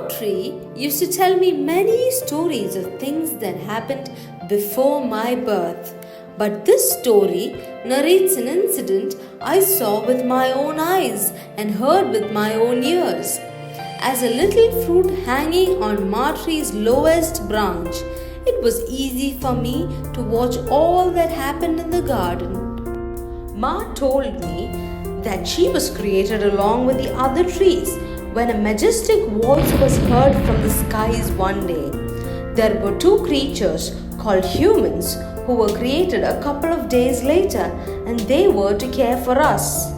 tree used to tell me many stories of things that happened before my birth. But this story narrates an incident I saw with my own eyes and heard with my own ears. As a little fruit hanging on Ma tree's lowest branch, it was easy for me to watch all that happened in the garden. Ma told me that she was created along with the other trees when a majestic voice was heard from the skies one day. There were two creatures called humans who were created a couple of days later, and they were to care for us.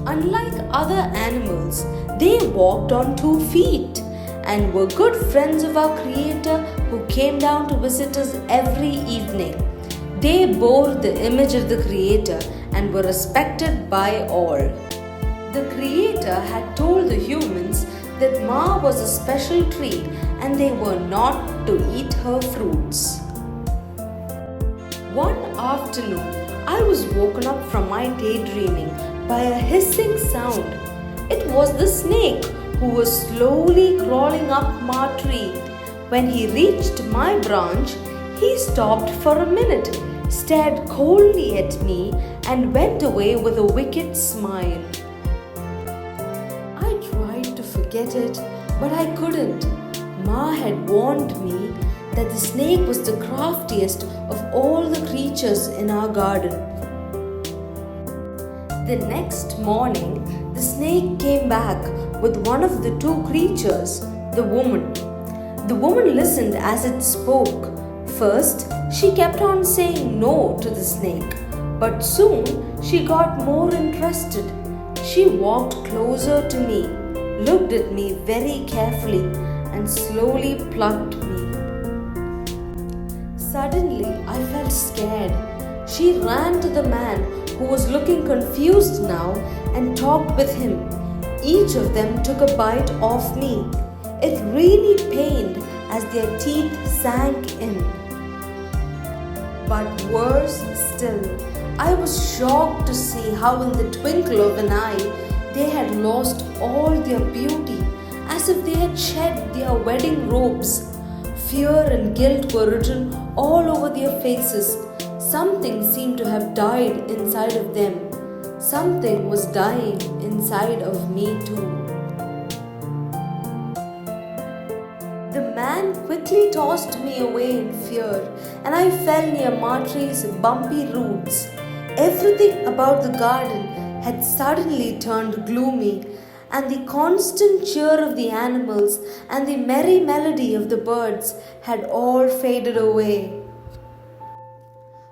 Unlike other animals, they walked on 2 feet and were good friends of our Creator who came down to visit us every evening. They bore the image of the Creator and were respected by all. The Creator had told the humans that Ma was a special tree and they were not to eat her fruits. One afternoon, I was woken up from my daydreaming by a hissing sound. It was the snake who was slowly crawling up Ma tree. When he reached my branch, he stopped for a minute, stared coldly at me, and went away with a wicked smile. I tried to forget it, but I couldn't. Ma had warned me that the snake was the craftiest of all the creatures in our garden. The next morning, the snake came back with one of the two creatures, the woman. The woman listened as it spoke. First, she kept on saying no to the snake, but soon she got more interested. She walked closer to me, looked at me very carefully, and slowly plucked me. Suddenly, I felt scared. She ran to the man who was looking confused now and talked with him. Each of them took a bite off me. It really pained as their teeth sank in. But worse still, I was shocked to see how in the twinkle of an eye they had lost all their beauty, as if they had shed their wedding robes. Fear and guilt were written all over their faces. Something seemed to have died inside of them. Something was dying inside of me too. The man quickly tossed me away in fear, and I fell near Ma tree's bumpy roots. Everything about the garden had suddenly turned gloomy, and the constant cheer of the animals and the merry melody of the birds had all faded away.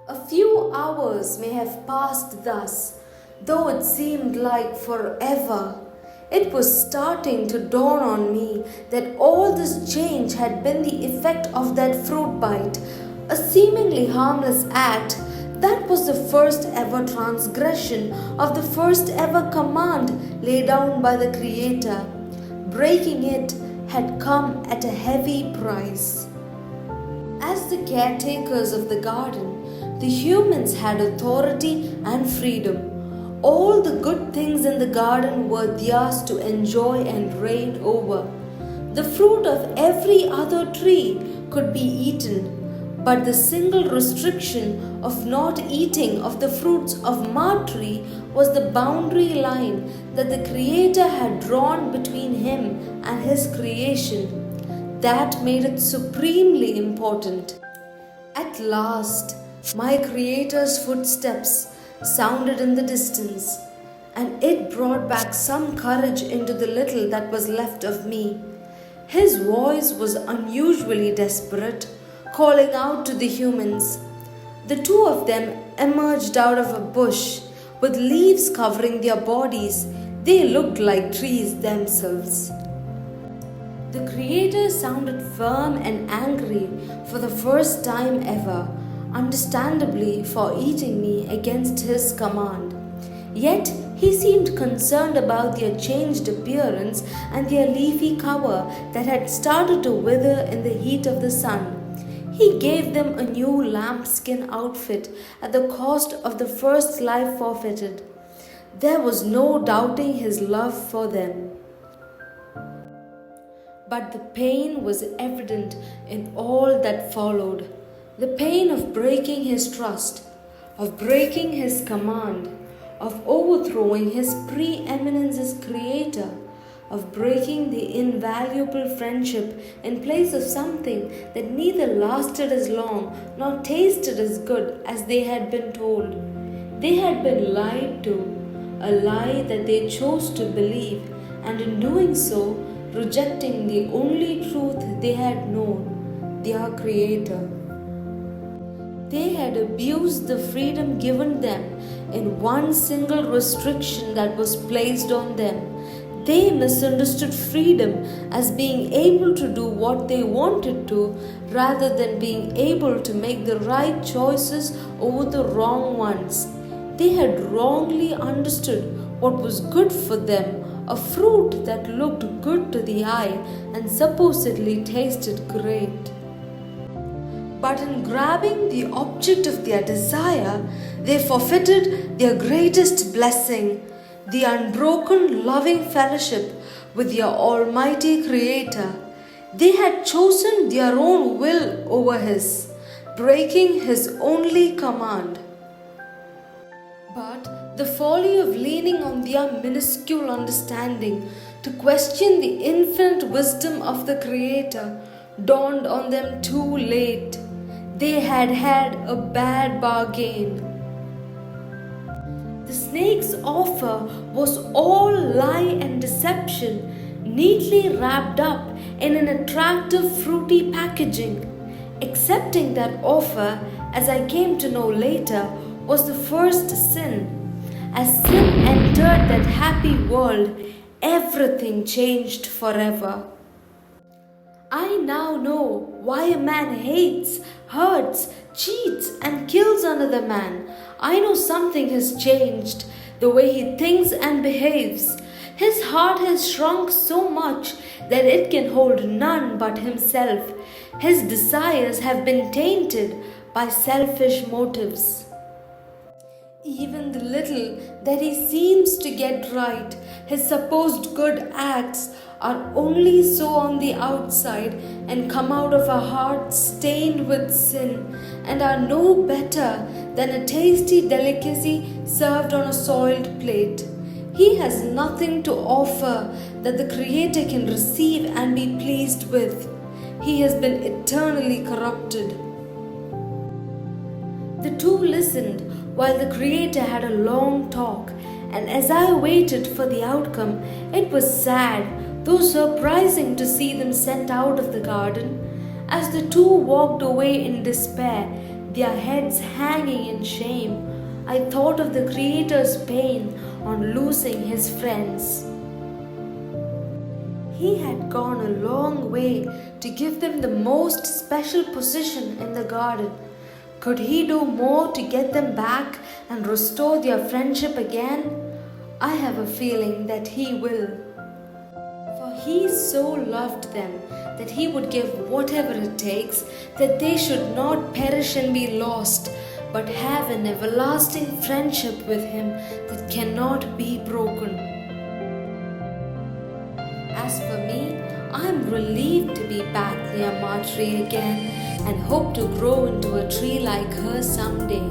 A few hours may have passed thus, though it seemed like forever. It was starting to dawn on me that all this change had been the effect of that fruit bite, a seemingly harmless act that was the first ever transgression of the first ever command laid down by the Creator. Breaking it had come at a heavy price. As the caretakers of the garden, the humans had authority and freedom. All the good things in the garden were theirs to enjoy and reign over. The fruit of every other tree could be eaten, but the single restriction of not eating of the fruits of Ma tree was the boundary line that the Creator had drawn between him and his creation. That made it supremely important. At last, my Creator's footsteps sounded in the distance, and it brought back some courage into the little that was left of me. His voice was unusually desperate, calling out to the humans. The two of them emerged out of a bush with leaves covering their bodies. They looked like trees themselves. The Creator sounded firm and angry for the first time ever, understandably for eating me against his command. Yet he seemed concerned about their changed appearance and their leafy cover that had started to wither in the heat of the sun. He gave them a new lambskin outfit at the cost of the first life forfeited. There was no doubting his love for them. But the pain was evident in all that followed. The pain of breaking his trust, of breaking his command, of overthrowing his preeminence as creator, of breaking the invaluable friendship in place of something that neither lasted as long nor tasted as good as they had been told. They had been lied to, a lie that they chose to believe, and in doing so, rejecting the only truth they had known, their Creator. They had abused the freedom given them in one single restriction that was placed on them. They misunderstood freedom as being able to do what they wanted to rather than being able to make the right choices over the wrong ones. They had wrongly understood what was good for them, a fruit that looked good to the eye and supposedly tasted great. But in grabbing the object of their desire, they forfeited their greatest blessing, the unbroken loving fellowship with their Almighty Creator. They had chosen their own will over His, breaking His only command. But the folly of leaning on their minuscule understanding to question the infinite wisdom of the Creator dawned on them too late. They had had a bad bargain. The snake's offer was all lie and deception, neatly wrapped up in an attractive fruity packaging. Accepting that offer, as I came to know later, was the first sin. As sin entered that happy world, everything changed forever. I now know why a man hates, hurts, cheats, and kills another man. I know something has changed, the way he thinks and behaves. His heart has shrunk so much that it can hold none but himself. His desires have been tainted by selfish motives. Even the little that he seems to get right, his supposed good acts, are only so on the outside and come out of a heart stained with sin and are no better than a tasty delicacy served on a soiled plate. He has nothing to offer that the Creator can receive and be pleased with. He has been eternally corrupted. The two listened while the Creator had a long talk, and as I waited for the outcome, it was sad, though surprising, to see them sent out of the garden. As the two walked away in despair, their heads hanging in shame, I thought of the Creator's pain on losing his friends. He had gone a long way to give them the most special position in the garden. Could he do more to get them back and restore their friendship again? I have a feeling that he will. For he so loved them that he would give whatever it takes that they should not perish and be lost, but have an everlasting friendship with him that cannot be broken. As for me, I am relieved to be back near Marjorie again and hope to grow into a tree like her someday.